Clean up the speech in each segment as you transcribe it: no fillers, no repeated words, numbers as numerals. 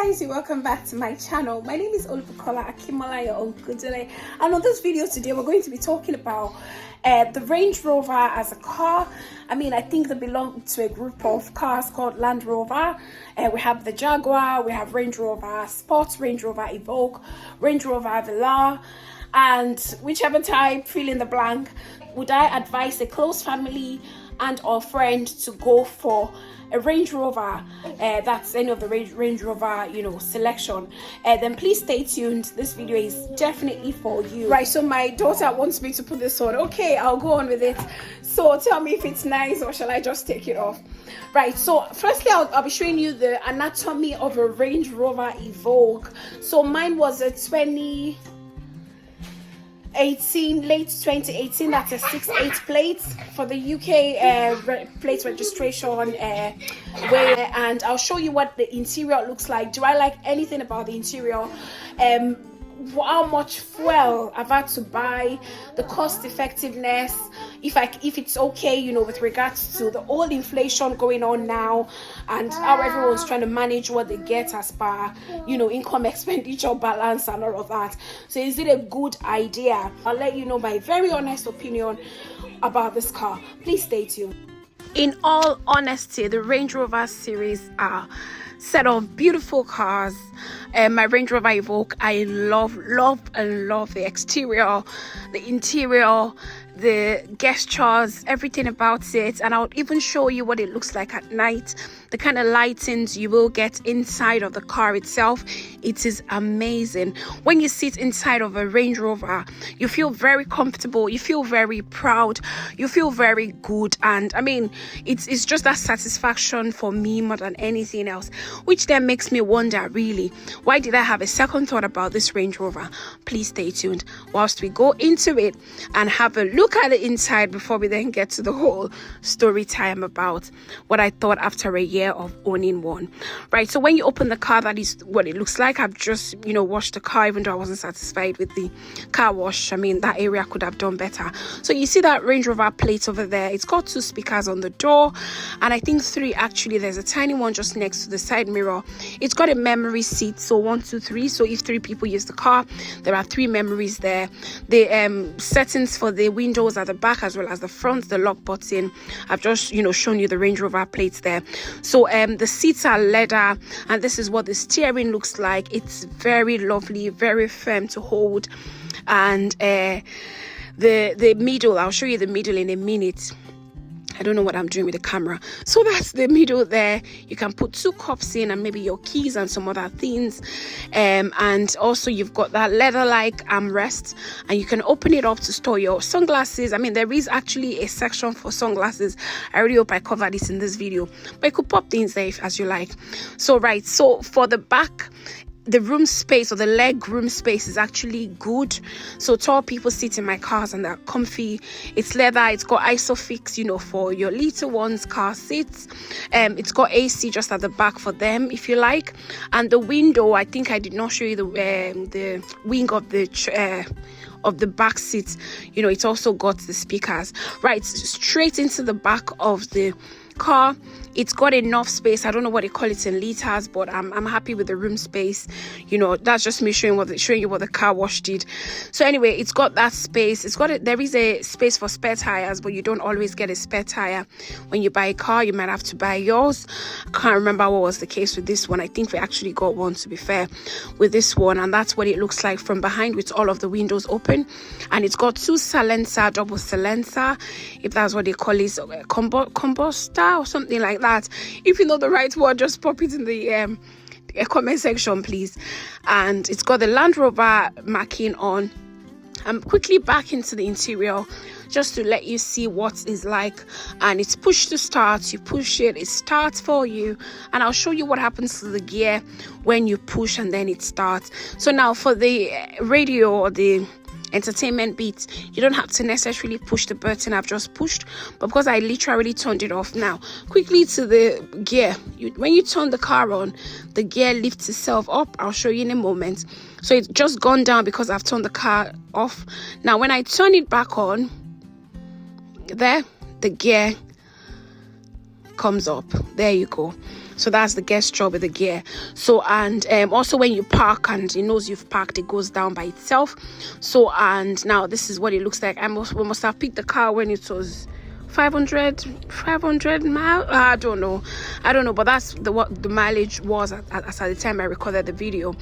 Guys, welcome back to my channel. My name is Olubukola Akimola, your Onkudele, and on this video today we're going to be talking about the Range Rover as a car. I think they belong to a group of cars called Land Rover. We have the Jaguar, we have Range Rover Sport, Range Rover Evoque, Range Rover Velar, and whichever type, fill in the blank. Would I advise a close family and or friend to go for a Range Rover, that's any of the Range Rover, selection, then please stay tuned. This video is definitely for you. Right, so my daughter wants me to put this on. Okay, I'll go on with it. So tell me if it's nice or shall I just take it off? Right, so firstly I'll be showing you the anatomy of a Range Rover Evoque. So mine was a late 2018, that's a 6.8 plate for the UK plate registration and I'll show you what the interior looks like. Do I like anything about the interior? How much fuel I've had to buy, the cost effectiveness, if it's okay, with regards to the old inflation going on now and how everyone's trying to manage what they get as per income expenditure balance and all of that. So is it a good idea? I'll let you know my very honest opinion about this car. Please stay tuned. In all honesty, the Range Rover series are set of beautiful cars. My Range Rover Evoque, I love the exterior, the interior, the gestures, everything about it, and I'll even show you what it looks like at night, the kind of lightings you will get inside of the car itself. It is amazing. When you sit inside of a Range Rover, you feel very comfortable, you feel very proud, you feel very good, and it's just that satisfaction for me more than anything else, which then makes me wonder, really, why did I have a second thought about this Range Rover? Please stay tuned whilst we go into it and have a look at the inside before we then get to the whole story time about what I thought after a year of owning one. Right, so when you open the car, that is what it looks like. I've just washed the car, even though I wasn't satisfied with the car wash. That area could have done better. So you see that Range Rover plate over there. It's got 2 speakers on the door, and I think 3 actually. There's a tiny one just next to the side mirror. It's got a memory seat, so 1, 2, 3. So if 3 people use the car, there are 3 memories there. The settings for the windows at the back as well as the front, the lock button, I've just shown you the Range Rover plates there. So the seats are leather, and this is what the steering looks like. It's very lovely, very firm to hold, and the middle, I'll show you the middle in a minute. I don't know what I'm doing with the camera. So that's the middle there. You can put 2 cups in and maybe your keys and some other things. And also you've got that leather-like armrest, and you can open it up to store your sunglasses. There is actually a section for sunglasses. I really hope I covered this in this video. But you could pop things there as you like. So for the back, the room space or the leg room space is actually good. So tall people sit in my cars and they're comfy. It's leather. It's got Isofix, for your little ones' car seats. It's got AC just at the back for them if you like. And the window, I think I did not show you the wing of the back seat. It's also got the speakers. Right, straight into the back of the car. It's got enough space. I don't know what they call it in liters, but I'm happy with the room space. That's just me showing you what the car wash did. So anyway, it's got that space. There is a space for spare tires, but you don't always get a spare tire when you buy a car. You might have to buy yours. I can't remember what was the case with this one. I think we actually got one, to be fair, with this one, and that's what it looks like from behind with all of the windows open. And it's got 2 silencer, double silencer, if that's what they call it, combustor or something like that. If you know the right word, just pop it in the comment section, please. And it's got the Land Rover marking on. I'm quickly back into the interior just to let you see what it's like. And it's push to start. You push it, it starts for you, and I'll show you what happens to the gear when you push and then it starts. So now for the radio or the entertainment beats, you don't have to necessarily push the button I've just pushed, but because I literally turned it off. Now quickly to the gear, when you turn the car on, the gear lifts itself up. I'll show you in a moment. So it's just gone down because I've turned the car off. Now when I turn it back on, there the gear comes up. There you go. So that's the gesture with the gear. So, and also when you park and it knows you've parked, it goes down by itself. So, and now this is what it looks like. We must have picked the car when it was 500 miles. I don't know, but that's what the mileage was at the time I recorded the video.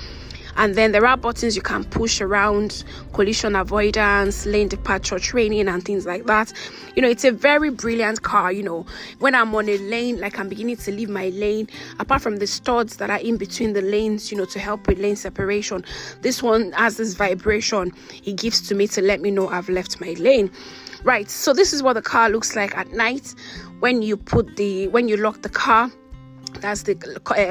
And then there are buttons you can push around, collision avoidance, lane departure training, and things like that. You know, it's a very brilliant car. You know, when I'm on a lane, like I'm beginning to leave my lane, apart from the studs that are in between the lanes, you know, to help with lane separation, this one has this vibration it gives to me to let me know I've left my lane. Right, so this is what the car looks like at night when you lock the car. That's the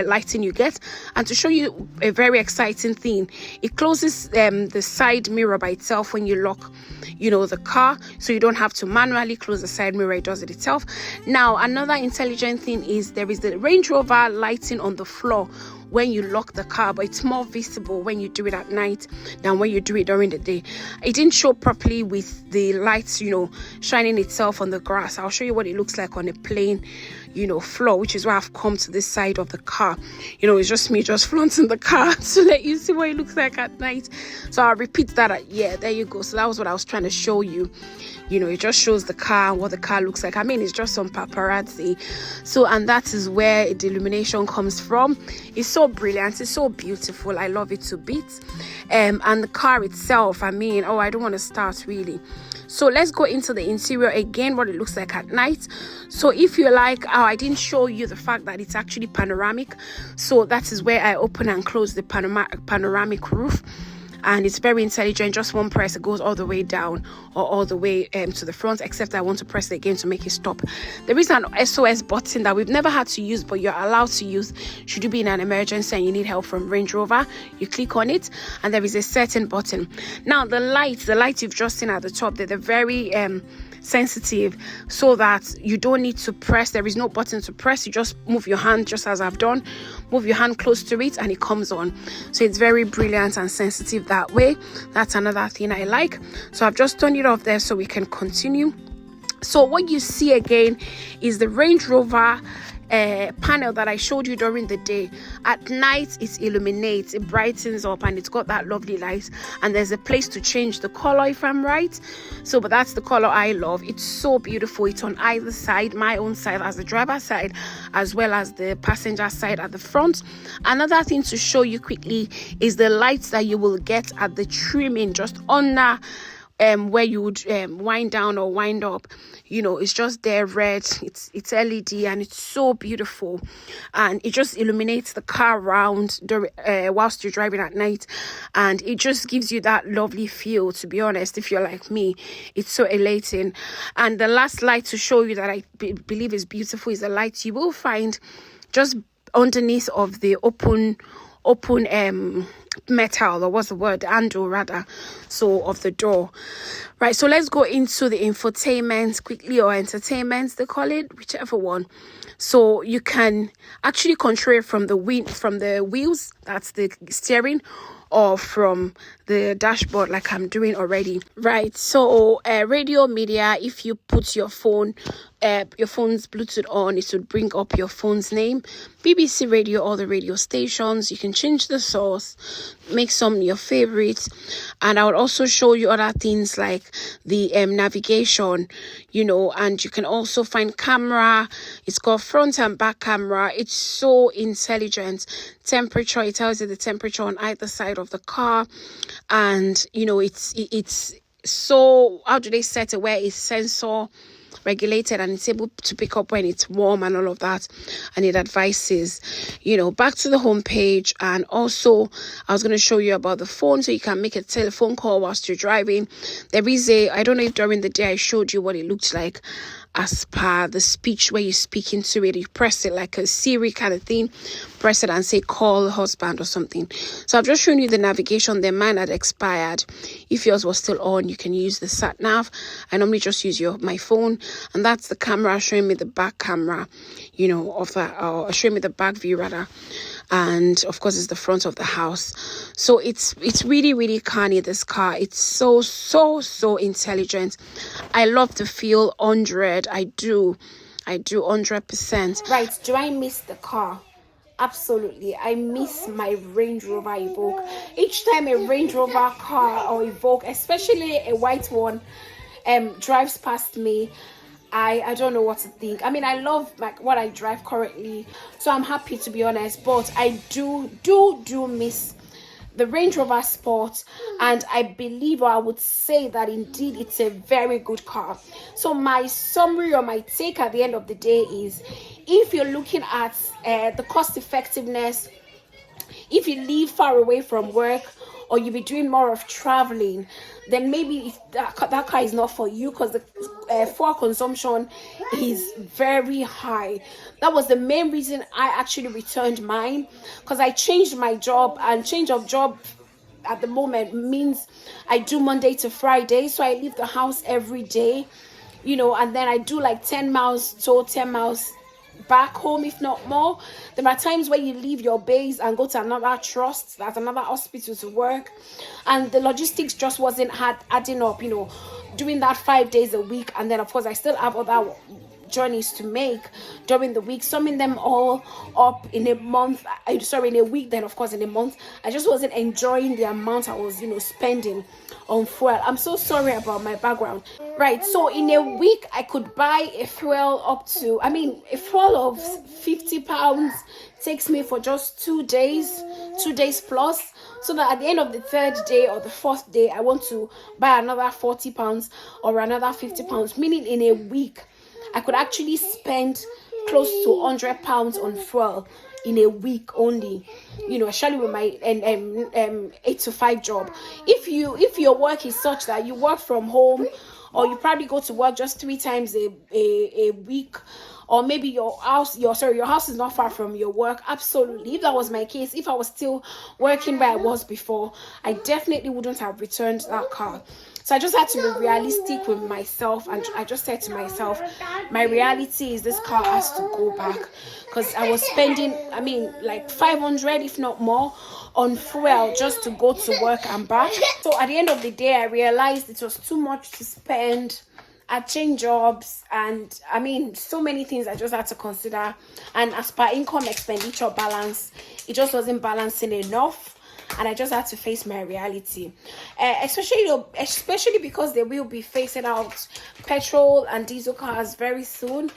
lighting you get. And to show you a very exciting thing, it closes the side mirror by itself when you lock, you know, the car, so you don't have to manually close the side mirror. It does it itself. Now, another intelligent thing is there is the Range Rover lighting on the floor when you lock the car, but it's more visible when you do it at night than when you do it during the day. It didn't show properly with the lights, you know, shining itself on the grass. I'll show you what it looks like on a plain, you know, floor, which is why I've come to this side of the car. You know, it's just me just flaunting the car to let you see what it looks like at night. So I'll repeat that. Yeah, there you go. So that was what I was trying to show you. You know, it just shows the car and what the car looks like. I mean, it's just some paparazzi. So, and that is where the illumination comes from. It's so brilliant. It's so beautiful. I love it to bits. And the car itself, I mean, I don't want to start really. So let's go into the interior again, what it looks like at night. So if you like, I didn't show you the fact that it's actually panoramic. So that is where I open and close the panoramic roof. And it's very intelligent. Just one press, it goes all the way down or all the way to the front, except I want to press it again to make it stop. There is an SOS button that we've never had to use, but you're allowed to use should you be in an emergency and you need help from Range Rover. You click on it and there is a certain button. Now the lights you've just seen at the top, they're very sensitive, so that you don't need to press. There is no button to press. You just move your hand, just as I've done, move your hand close to it and it comes on. So it's very brilliant and sensitive that way. That's another thing I like. So I've just turned it off there so we can continue. So what you see again is the Range Rover panel that I showed you during the day. At night it illuminates, it brightens up, and it's got that lovely light, and there's a place to change the color if I'm right. So but that's the color I love. It's so beautiful. It's on either side, my own side as the driver's side as well as the passenger side at the front. Another thing to show you quickly is the lights that you will get at the trimming just under where you would wind down or wind up. You know, it's just there red, it's LED, and it's so beautiful, and it just illuminates the car around whilst you're driving at night, and it just gives you that lovely feel. To be honest, if you're like me, it's so elating. And the last light to show you that I believe is beautiful is the light you will find just underneath of the open metal, or what's the word, handle rather, so of the door. Right, so let's go into the infotainment quickly, or entertainment they call it, whichever one. So you can actually control it from the wheels, that's the steering, or from the dashboard like I'm doing already. Right, so radio media, if you put your phone's Bluetooth on, it would bring up your phone's name, BBC Radio, all the radio stations. You can change the source, make some your favorites, and I would also show you other things like the navigation, you know, and you can also find camera. It's got front and back camera. It's so intelligent. Temperature, it tells you the temperature on either side of the car, and you know, it's so, how do they set it, where it's sensor regulated and it's able to pick up when it's warm and all of that, and it advises. You know, back to the home page, and also I was going to show you about the phone, so you can make a telephone call whilst you're driving. There is I don't know if during the day I showed you what it looked like as per the speech, where you speak into it, you press it like a Siri kind of thing, press it and say call husband or something. So I've just shown you the navigation. The mine had expired. If yours was still on, you can use the sat nav. I normally just use my phone, and that's the camera showing me the back camera, you know, of that, or showing me the back view rather. And of course it's the front of the house. So it's really, really canny, this car. It's so intelligent. I love the feel. 100. I do 100%. Right, do I miss the car? Absolutely, I miss my Range Rover Evoque. Each time a Range Rover car or Evoque, especially a white one, drives past me, I don't know what to think. I mean, I love like what I drive currently, so I'm happy, to be honest, but I do miss the Range Rover Sport, and I believe, or I would say that indeed it's a very good car. So my summary or my take at the end of the day is, if you're looking at the cost effectiveness, if you live far away from work, or you be doing more of traveling, then maybe if that car is not for you, because the fuel consumption is very high. That was the main reason I actually returned mine, because I changed my job, and change of job at the moment means I do Monday to Friday, so I leave the house every day, and then I do like 10 miles to 10 miles back home, if not more. There are times where you leave your base and go to another trust, that's another hospital, to work, and the logistics just wasn't adding up, doing that 5 days a week. And then of course I still have other journeys to make during the week, summing them all up in a month, in a week, then of course in a month, I just wasn't enjoying the amount I was spending on fuel. I'm so sorry about my background. Right, so in a week I could buy a fuel up to, a fuel of £50 takes me for just 2 days plus, so that at the end of the third day or the fourth day I want to buy another £40 or another £50, meaning in a week I could actually spend close to £100 on fuel in a week only, especially with my 8 to 5 job. If your work is such that you work from home, or you probably go to work just 3 times a week, or maybe your house is not far from your work, absolutely. If that was my case, if I was still working where I was before, I definitely wouldn't have returned that car. So I just had to be realistic with myself, and I just said to myself, my reality is this car has to go back, because I was spending, like 500, if not more, on fuel just to go to work and back. So at the end of the day, I realized it was too much to spend. I changed jobs, and so many things I just had to consider, and as per income expenditure balance, it just wasn't balancing enough. And I just had to face my reality, especially because they will be phasing out petrol and diesel cars very soon.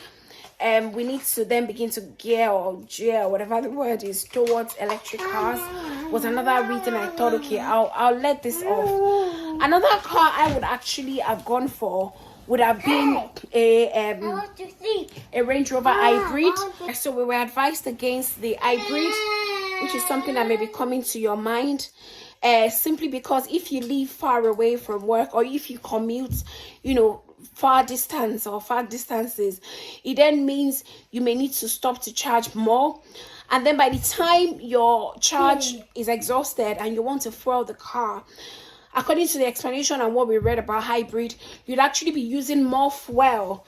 We need to then begin to gear, whatever the word is, towards electric cars. Was another reason I thought, okay, I'll let this off. Another car I would actually have gone for would have been a Range Rover hybrid. So we were advised against the hybrid, which is something that may be coming to your mind, simply because if you live far away from work, or if you commute, far distances, it then means you may need to stop to charge more. And then by the time your charge is exhausted and you want to fuel the car, according to the explanation and what we read about hybrid, you'd actually be using more fuel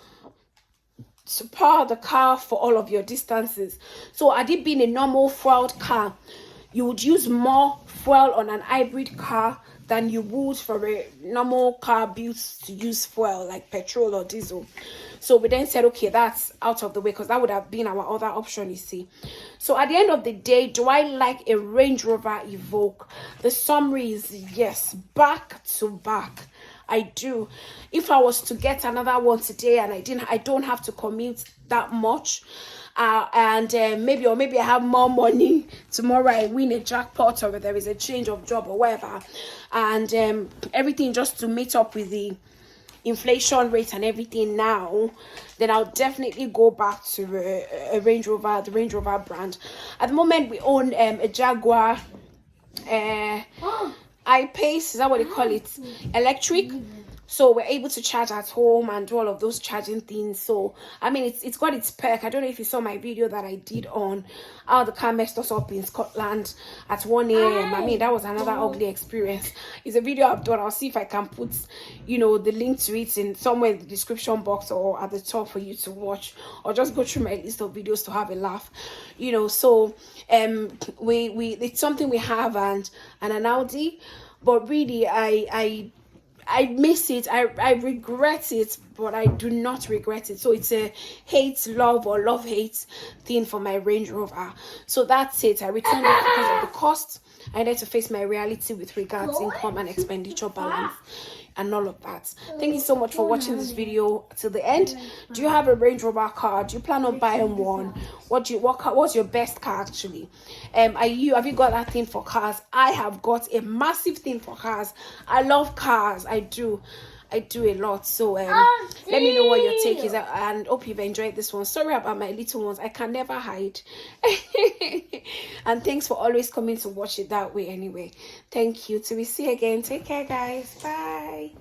to power the car for all of your distances. So had it been a normal fueled car, you would use more fuel on an hybrid car than you would for a normal car built to use fuel like petrol or diesel. So we then said, okay, that's out of the way, because that would have been our other option, you see. So at the end of the day, do I like a Range Rover Evoque? The summary is yes, back to back. I do. If I was to get another one today and I don't have to commute that much, and maybe I have more money tomorrow, I win a jackpot, or there is a change of job or whatever, and everything just to meet up with the inflation rate and everything now, then I'll definitely go back to a Range Rover, the Range Rover brand. At the moment, we own a Jaguar I-Pace, is that what they call it? Electric. So we're able to charge at home and do all of those charging things. So it's got its perk. I don't know if you saw my video that I did on how the car messed us up in Scotland at 1 a.m. That was another ugly experience. It's a video I've done. I'll see if I can put the link to it in somewhere in the description box or at the top for you to watch, or just go through my list of videos to have a laugh. So we it's something we have, and an Audi, but really I miss it. I regret it, but I do not regret it. So it's a hate love or love hate thing for my Range Rover. So that's it. I returned it because of the cost. I needed to face my reality with regards income and expenditure balance and all of that. Thank you so much for watching this video till the end. Do you have a Range Rover car? Do you plan on buying one? What's your best car actually? Have you got that thing for cars? I have got a massive thing for cars. I love cars. I do a lot. So let me know what your take is, and hope you've enjoyed this one. Sorry about my little ones, I can never hide. And thanks for always coming to watch it that way anyway. Thank you. Till we see again, take care guys, bye.